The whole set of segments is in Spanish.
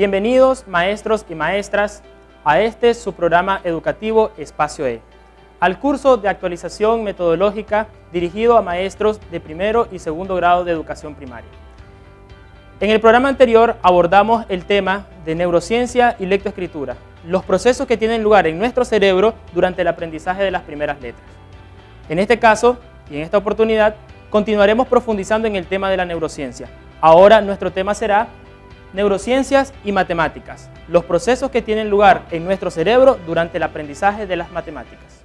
Bienvenidos, maestros y maestras, a este su programa educativo Espacio E, al curso de actualización metodológica dirigido a maestros de primero y segundo grado de educación primaria. En el programa anterior abordamos el tema de neurociencia y lectoescritura, los procesos que tienen lugar en nuestro cerebro durante el aprendizaje de las primeras letras. En este caso, y en esta oportunidad, continuaremos profundizando en el tema de la neurociencia. Ahora nuestro tema será neurociencias y matemáticas, los procesos que tienen lugar en nuestro cerebro durante el aprendizaje de las matemáticas.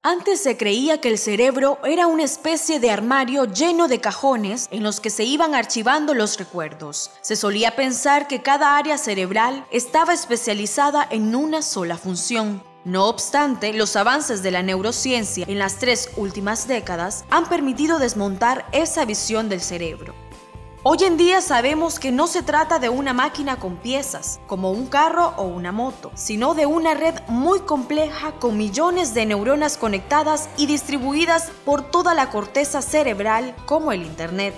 Antes se creía que el cerebro era una especie de armario lleno de cajones en los que se iban archivando los recuerdos. Se solía pensar que cada área cerebral estaba especializada en una sola función. No obstante, los avances de la neurociencia en las 3 últimas décadas han permitido desmontar esa visión del cerebro. Hoy en día sabemos que no se trata de una máquina con piezas, como un carro o una moto, sino de una red muy compleja con millones de neuronas conectadas y distribuidas por toda la corteza cerebral, como el Internet.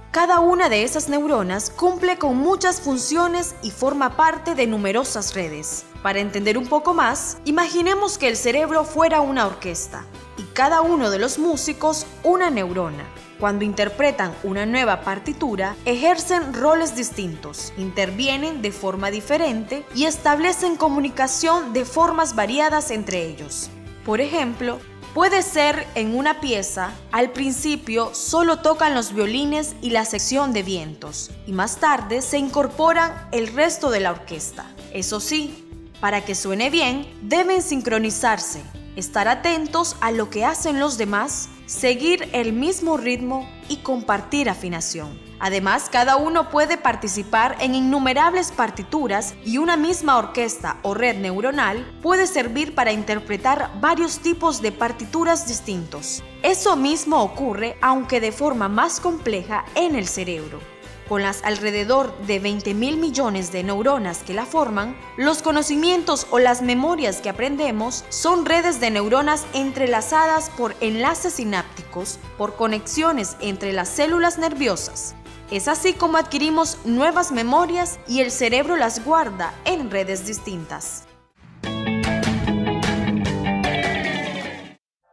Cada una de esas neuronas cumple con muchas funciones y forma parte de numerosas redes. Para entender un poco más, imaginemos que el cerebro fuera una orquesta y cada uno de los músicos una neurona. Cuando interpretan una nueva partitura, ejercen roles distintos, intervienen de forma diferente y establecen comunicación de formas variadas entre ellos. Por ejemplo, puede ser en una pieza, al principio solo tocan los violines y la sección de vientos, y más tarde se incorporan el resto de la orquesta. Eso sí, para que suene bien, deben sincronizarse, estar atentos a lo que hacen los demás, seguir el mismo ritmo y compartir afinación. Además, cada uno puede participar en innumerables partituras y una misma orquesta o red neuronal puede servir para interpretar varios tipos de partituras distintos. Eso mismo ocurre, aunque de forma más compleja, en el cerebro. Con las alrededor de 20.000 millones de neuronas que la forman, los conocimientos o las memorias que aprendemos son redes de neuronas entrelazadas por enlaces sinápticos, por conexiones entre las células nerviosas. Es así como adquirimos nuevas memorias y el cerebro las guarda en redes distintas.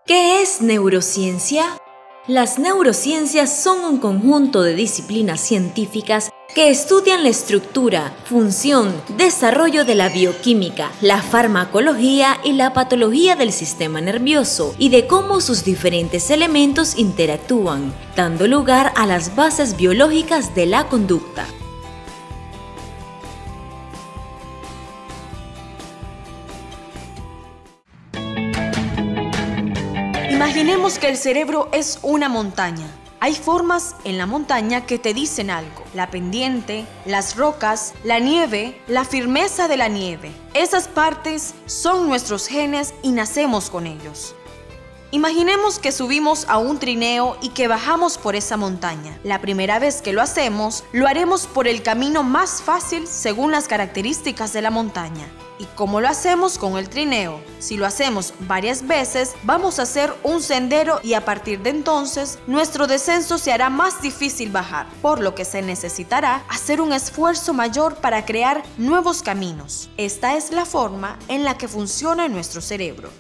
¿Qué es neurociencia? Las neurociencias son un conjunto de disciplinas científicas que estudian la estructura, función, desarrollo de la bioquímica, la farmacología y la patología del sistema nervioso y de cómo sus diferentes elementos interactúan, dando lugar a las bases biológicas de la conducta. Imaginemos que el cerebro es una montaña. Hay formas en la montaña que te dicen algo. La pendiente, las rocas, la nieve, la firmeza de la nieve. Esas partes son nuestros genes y nacemos con ellos. Imaginemos que subimos a un trineo y que bajamos por esa montaña. La primera vez que lo hacemos, lo haremos por el camino más fácil según las características de la montaña. ¿Y cómo lo hacemos con el trineo? Si lo hacemos varias veces, vamos a hacer un sendero y a partir de entonces, nuestro descenso se hará más difícil bajar, por lo que se necesitará hacer un esfuerzo mayor para crear nuevos caminos. Esta es la forma en la que funciona nuestro cerebro.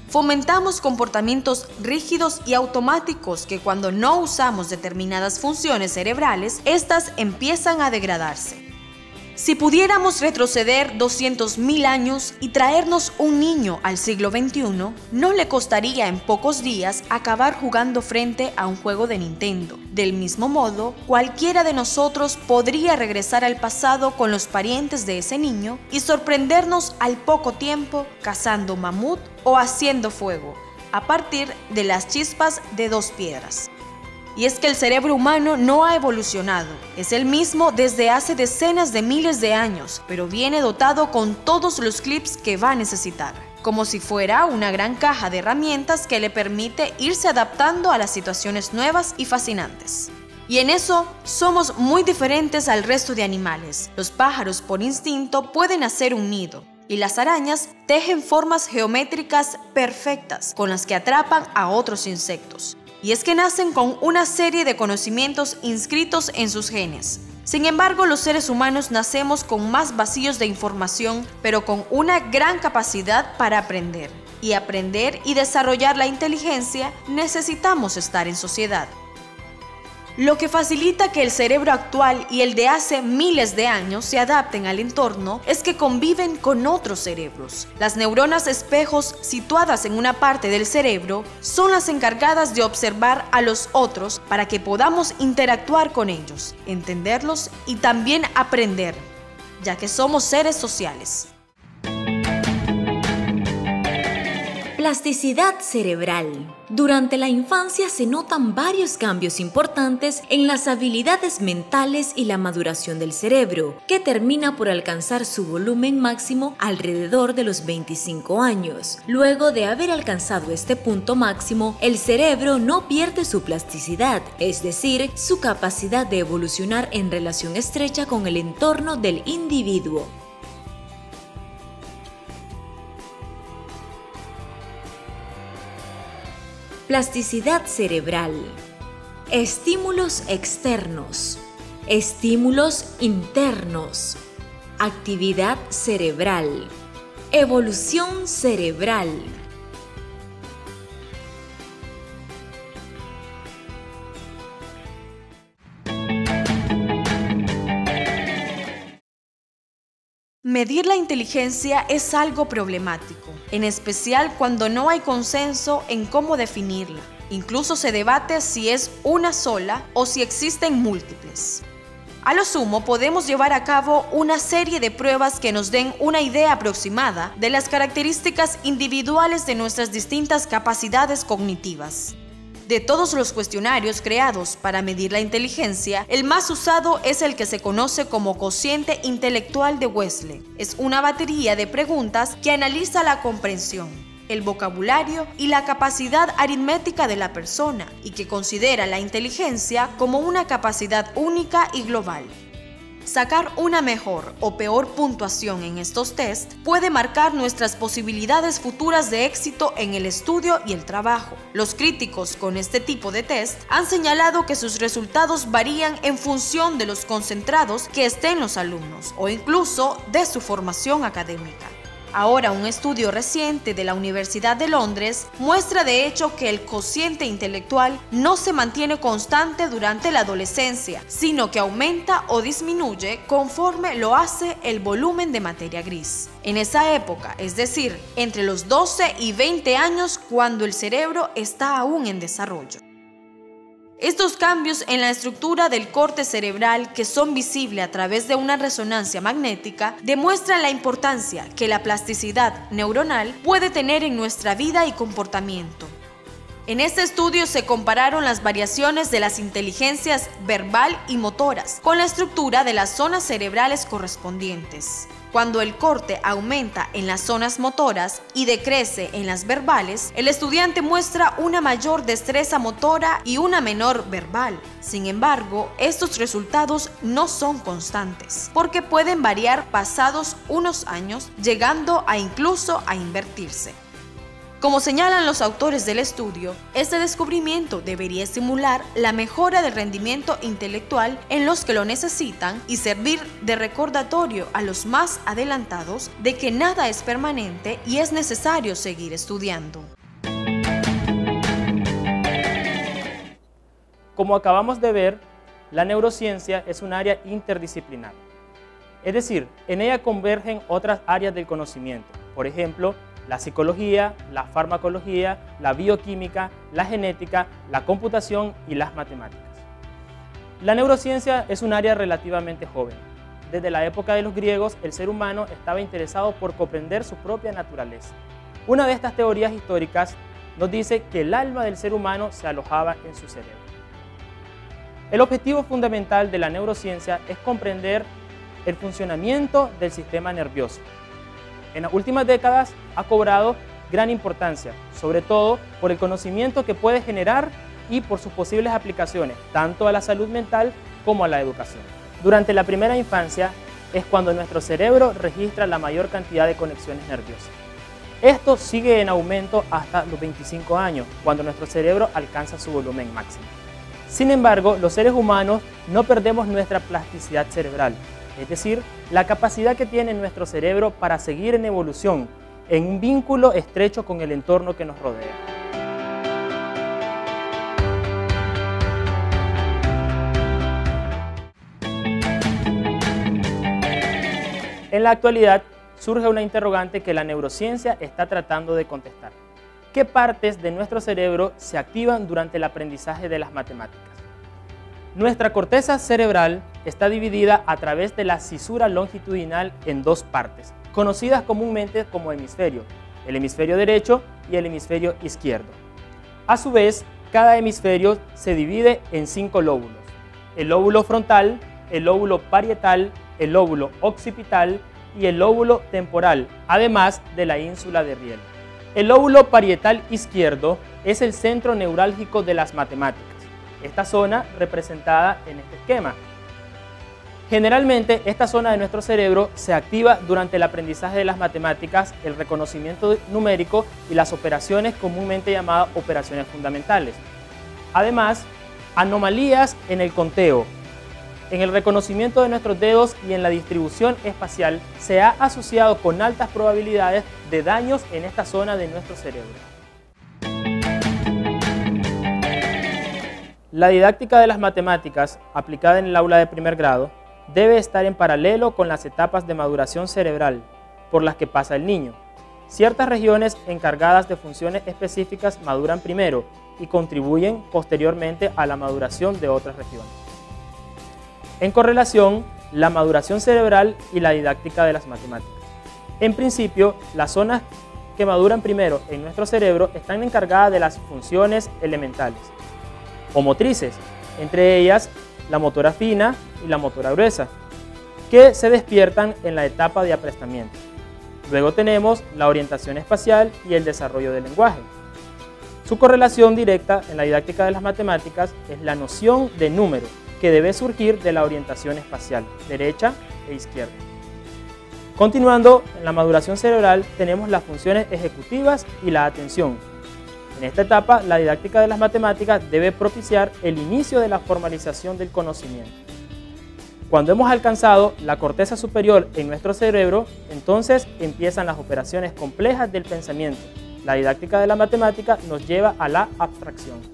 Fomentamos comportamientos rígidos y automáticos que cuando no usamos determinadas funciones cerebrales, estas empiezan a degradarse. Si pudiéramos retroceder 200.000 años y traernos un niño al siglo XXI, no le costaría en pocos días acabar jugando frente a un juego de Nintendo. Del mismo modo, cualquiera de nosotros podría regresar al pasado con los parientes de ese niño y sorprendernos al poco tiempo cazando mamut o haciendo fuego, a partir de las chispas de 2 piedras. Y es que el cerebro humano no ha evolucionado, es el mismo desde hace decenas de miles de años, pero viene dotado con todos los clips que va a necesitar, como si fuera una gran caja de herramientas que le permite irse adaptando a las situaciones nuevas y fascinantes. Y en eso somos muy diferentes al resto de animales. Los pájaros por instinto pueden hacer un nido, y las arañas tejen formas geométricas perfectas con las que atrapan a otros insectos. y es que nacen con una serie de conocimientos inscritos en sus genes. Sin embargo, los seres humanos nacemos con más vacíos de información, pero con una gran capacidad para aprender. Y aprender y desarrollar la inteligencia necesitamos estar en sociedad. Lo que facilita que el cerebro actual y el de hace miles de años se adapten al entorno es que conviven con otros cerebros. Las neuronas espejos situadas en una parte del cerebro son las encargadas de observar a los otros para que podamos interactuar con ellos, entenderlos y también aprender, ya que somos seres sociales. Plasticidad cerebral. Durante la infancia se notan varios cambios importantes en las habilidades mentales y la maduración del cerebro, que termina por alcanzar su volumen máximo alrededor de los 25 años. Luego de haber alcanzado este punto máximo, el cerebro no pierde su plasticidad, es decir, su capacidad de evolucionar en relación estrecha con el entorno del individuo. Plasticidad cerebral. Estímulos externos. Estímulos internos. Actividad cerebral. Evolución cerebral. Medir la inteligencia es algo problemático, en especial cuando no hay consenso en cómo definirla. Incluso se debate si es una sola o si existen múltiples. A lo sumo, podemos llevar a cabo una serie de pruebas que nos den una idea aproximada de las características individuales de nuestras distintas capacidades cognitivas. De todos los cuestionarios creados para medir la inteligencia, el más usado es el que se conoce como cociente intelectual de Wechsler. Es una batería de preguntas que analiza la comprensión, el vocabulario y la capacidad aritmética de la persona y que considera la inteligencia como una capacidad única y global. Sacar una mejor o peor puntuación en estos test puede marcar nuestras posibilidades futuras de éxito en el estudio y el trabajo. Los críticos con este tipo de test han señalado que sus resultados varían en función de los concentrados que estén los alumnos o incluso de su formación académica. Ahora, un estudio reciente de la Universidad de Londres muestra de hecho que el cociente intelectual no se mantiene constante durante la adolescencia, sino que aumenta o disminuye conforme lo hace el volumen de materia gris. En esa época, es decir, entre los 12 y 20 años, cuando el cerebro está aún en desarrollo. Estos cambios en la estructura del corte cerebral, que son visibles a través de una resonancia magnética, demuestran la importancia que la plasticidad neuronal puede tener en nuestra vida y comportamiento. En este estudio se compararon las variaciones de las inteligencias verbal y motoras con la estructura de las zonas cerebrales correspondientes. Cuando el corte aumenta en las zonas motoras y decrece en las verbales, el estudiante muestra una mayor destreza motora y una menor verbal. Sin embargo, estos resultados no son constantes, porque pueden variar pasados unos años, llegando incluso a invertirse. Como señalan los autores del estudio, este descubrimiento debería estimular la mejora del rendimiento intelectual en los que lo necesitan y servir de recordatorio a los más adelantados de que nada es permanente y es necesario seguir estudiando. Como acabamos de ver, la neurociencia es un área interdisciplinar. Es decir, en ella convergen otras áreas del conocimiento, por ejemplo, la psicología, la farmacología, la bioquímica, la genética, la computación y las matemáticas. La neurociencia es un área relativamente joven. Desde la época de los griegos, el ser humano estaba interesado por comprender su propia naturaleza. Una de estas teorías históricas nos dice que el alma del ser humano se alojaba en su cerebro. El objetivo fundamental de la neurociencia es comprender el funcionamiento del sistema nervioso. En las últimas décadas ha cobrado gran importancia, sobre todo por el conocimiento que puede generar y por sus posibles aplicaciones, tanto a la salud mental como a la educación. Durante la primera infancia es cuando nuestro cerebro registra la mayor cantidad de conexiones nerviosas. Esto sigue en aumento hasta los 25 años, cuando nuestro cerebro alcanza su volumen máximo. Sin embargo, los seres humanos no perdemos nuestra plasticidad cerebral, es decir, la capacidad que tiene nuestro cerebro para seguir en evolución, en un vínculo estrecho con el entorno que nos rodea. En la actualidad, surge una interrogante que la neurociencia está tratando de contestar. ¿Qué partes de nuestro cerebro se activan durante el aprendizaje de las matemáticas? Nuestra corteza cerebral está dividida a través de la cisura longitudinal en dos partes, conocidas comúnmente como hemisferios, el hemisferio derecho y el hemisferio izquierdo. A su vez, cada hemisferio se divide en 5 lóbulos: el lóbulo frontal, el lóbulo parietal, el lóbulo occipital y el lóbulo temporal, además de la ínsula de riel. El lóbulo parietal izquierdo es el centro neurálgico de las matemáticas, esta zona representada en este esquema. Generalmente, esta zona de nuestro cerebro se activa durante el aprendizaje de las matemáticas, el reconocimiento numérico y las operaciones comúnmente llamadas operaciones fundamentales. Además, anomalías en el conteo, en el reconocimiento de nuestros dedos y en la distribución espacial se ha asociado con altas probabilidades de daños en esta zona de nuestro cerebro. La didáctica de las matemáticas, aplicada en el aula de primer grado, debe estar en paralelo con las etapas de maduración cerebral por las que pasa el niño. Ciertas regiones encargadas de funciones específicas maduran primero y contribuyen posteriormente a la maduración de otras regiones. En correlación, la maduración cerebral y la didáctica de las matemáticas. En principio, las zonas que maduran primero en nuestro cerebro están encargadas de las funciones elementales o motrices, entre ellas la motora fina y la motora gruesa, que se despiertan en la etapa de aprestamiento. Luego tenemos la orientación espacial y el desarrollo del lenguaje. Su correlación directa en la didáctica de las matemáticas es la noción de número, que debe surgir de la orientación espacial, derecha e izquierda. Continuando, en la maduración cerebral tenemos las funciones ejecutivas y la atención. En esta etapa, la didáctica de las matemáticas debe propiciar el inicio de la formalización del conocimiento. Cuando hemos alcanzado la corteza superior en nuestro cerebro, entonces empiezan las operaciones complejas del pensamiento. La didáctica de la matemática nos lleva a la abstracción.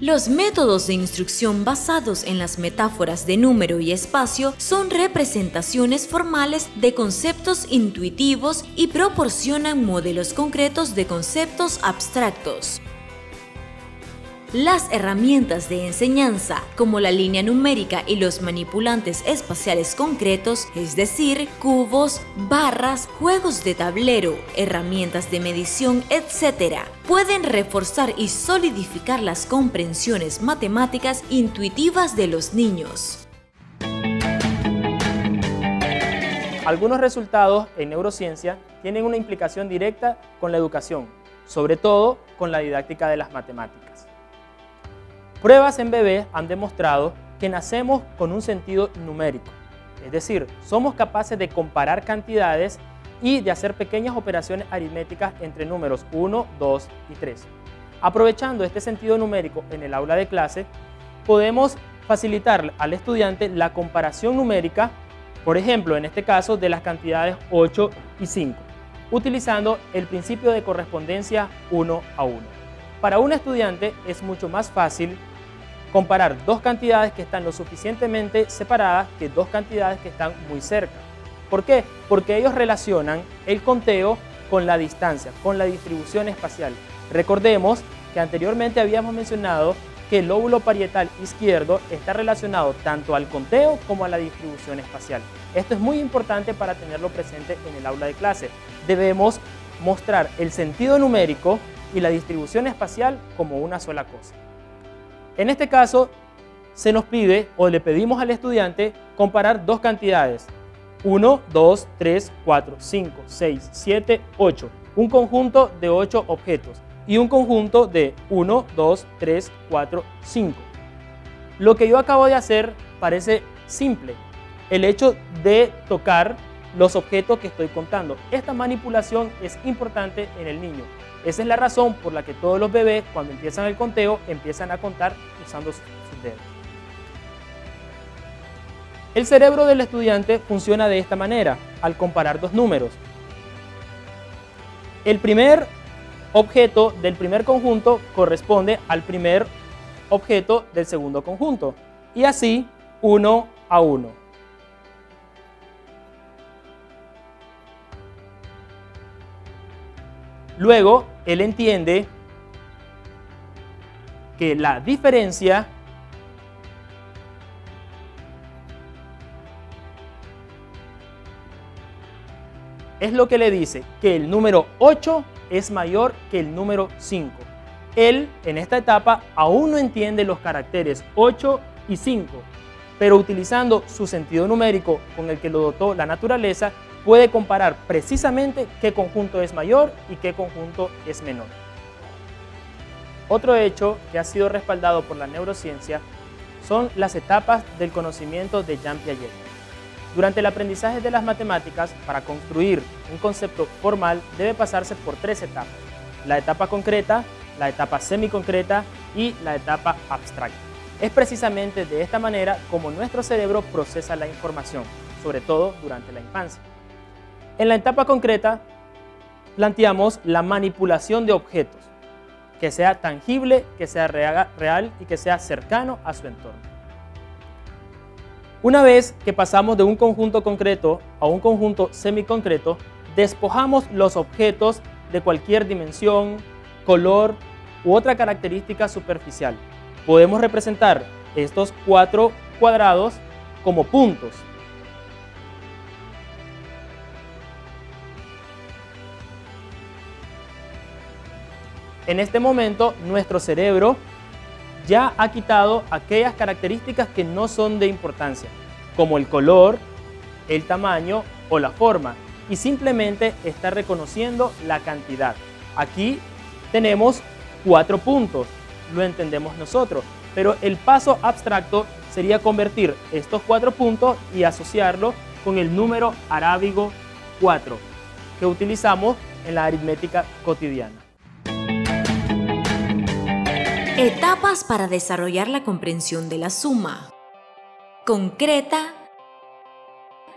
Los métodos de instrucción basados en las metáforas de número y espacio son representaciones formales de conceptos intuitivos y proporcionan modelos concretos de conceptos abstractos. Las herramientas de enseñanza, como la línea numérica y los manipulantes espaciales concretos, es decir, cubos, barras, juegos de tablero, herramientas de medición, etc., pueden reforzar y solidificar las comprensiones matemáticas intuitivas de los niños. Algunos resultados en neurociencia tienen una implicación directa con la educación, sobre todo con la didáctica de las matemáticas. Pruebas en bebés han demostrado que nacemos con un sentido numérico, es decir, somos capaces de comparar cantidades y de hacer pequeñas operaciones aritméticas entre números 1, 2 y 3. Aprovechando este sentido numérico en el aula de clase, podemos facilitar al estudiante la comparación numérica, por ejemplo, en este caso, de las cantidades 8 y 5, utilizando el principio de correspondencia 1 a 1. Para un estudiante es mucho más fácil comparar dos cantidades que están lo suficientemente separadas que dos cantidades que están muy cerca. ¿Por qué? Porque ellos relacionan el conteo con la distancia, con la distribución espacial. Recordemos que anteriormente habíamos mencionado que el lóbulo parietal izquierdo está relacionado tanto al conteo como a la distribución espacial. Esto es muy importante para tenerlo presente en el aula de clase. Debemos mostrar el sentido numérico y la distribución espacial como una sola cosa. En este caso, se nos pide o le pedimos al estudiante comparar dos cantidades, 1, 2, 3, 4, 5, 6, 7, 8, un conjunto de 8 objetos y un conjunto de 1, 2, 3, 4, 5. Lo que yo acabo de hacer parece simple, el hecho de tocar los objetos que estoy contando. Esta manipulación es importante en el niño. Esa es la razón por la que todos los bebés, cuando empiezan el conteo, empiezan a contar usando sus dedos. El cerebro del estudiante funciona de esta manera, al comparar dos números. El primer objeto del primer conjunto corresponde al primer objeto del segundo conjunto, y así 1 a 1. Luego, él entiende que la diferencia es lo que le dice que el número 8 es mayor que el número 5. Él, en esta etapa, aún no entiende los caracteres 8 y 5, pero utilizando su sentido numérico con el que lo dotó la naturaleza, puede comparar precisamente qué conjunto es mayor y qué conjunto es menor. Otro hecho que ha sido respaldado por la neurociencia son las etapas del conocimiento de Jean Piaget. Durante el aprendizaje de las matemáticas, para construir un concepto formal debe pasarse por 3 etapas: la etapa concreta, la etapa semiconcreta y la etapa abstracta. Es precisamente de esta manera como nuestro cerebro procesa la información, sobre todo durante la infancia. En la etapa concreta planteamos la manipulación de objetos, que sea tangible, que sea real y que sea cercano a su entorno. Una vez que pasamos de un conjunto concreto a un conjunto semiconcreto, despojamos los objetos de cualquier dimensión, color u otra característica superficial. Podemos representar estos 4 cuadrados como puntos. En este momento, nuestro cerebro ya ha quitado aquellas características que no son de importancia, como el color, el tamaño o la forma, y simplemente está reconociendo la cantidad. Aquí tenemos 4 puntos, lo entendemos nosotros, pero el paso abstracto sería convertir estos 4 puntos y asociarlo con el número arábigo 4, que utilizamos en la aritmética cotidiana. Etapas para desarrollar la comprensión de la suma: concreta,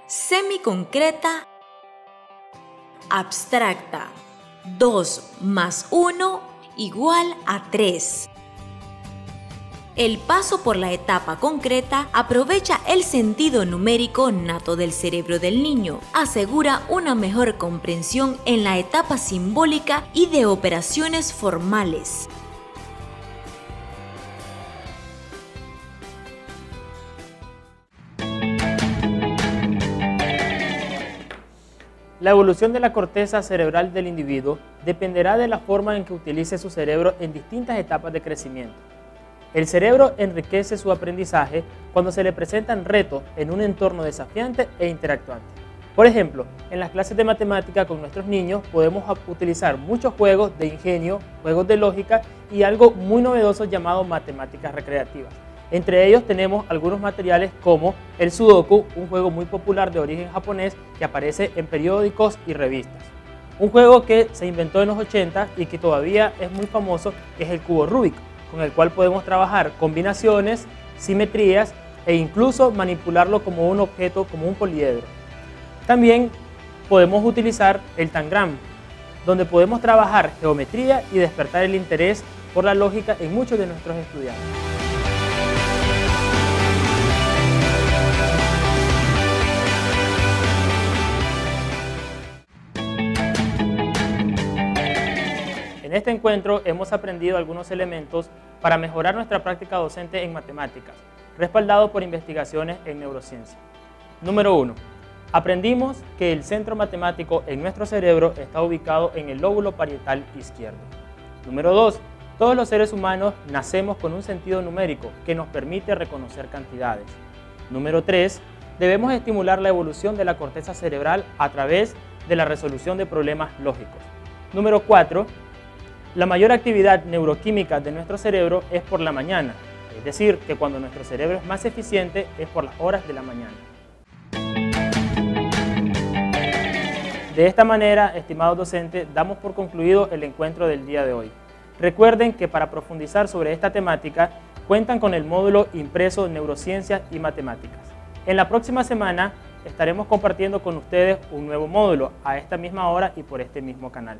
semiconcreta, abstracta. 2 más 1 igual a 3. El paso por la etapa concreta aprovecha el sentido numérico nato del cerebro del niño, asegura una mejor comprensión en la etapa simbólica y de operaciones formales. La evolución de la corteza cerebral del individuo dependerá de la forma en que utilice su cerebro en distintas etapas de crecimiento. El cerebro enriquece su aprendizaje cuando se le presentan retos en un entorno desafiante e interactuante. Por ejemplo, en las clases de matemática con nuestros niños podemos utilizar muchos juegos de ingenio, juegos de lógica y algo muy novedoso llamado matemáticas recreativas. Entre ellos tenemos algunos materiales como el Sudoku, un juego muy popular de origen japonés que aparece en periódicos y revistas. Un juego que se inventó en los 80 y que todavía es muy famoso es el cubo Rubik, con el cual podemos trabajar combinaciones, simetrías e incluso manipularlo como un objeto, como un poliedro. También podemos utilizar el Tangram, donde podemos trabajar geometría y despertar el interés por la lógica en muchos de nuestros estudiantes. En este encuentro hemos aprendido algunos elementos para mejorar nuestra práctica docente en matemáticas, respaldado por investigaciones en neurociencia. Número 1. Aprendimos que el centro matemático en nuestro cerebro está ubicado en el lóbulo parietal izquierdo. Número 2. Todos los seres humanos nacemos con un sentido numérico que nos permite reconocer cantidades. Número 3. Debemos estimular la evolución de la corteza cerebral a través de la resolución de problemas lógicos. Número 4. La mayor actividad neuroquímica de nuestro cerebro es por la mañana, es decir, que cuando nuestro cerebro es más eficiente es por las horas de la mañana. De esta manera, estimados docentes, damos por concluido el encuentro del día de hoy. Recuerden que para profundizar sobre esta temática, cuentan con el módulo impreso Neurociencias y Matemáticas. En la próxima semana estaremos compartiendo con ustedes un nuevo módulo a esta misma hora y por este mismo canal.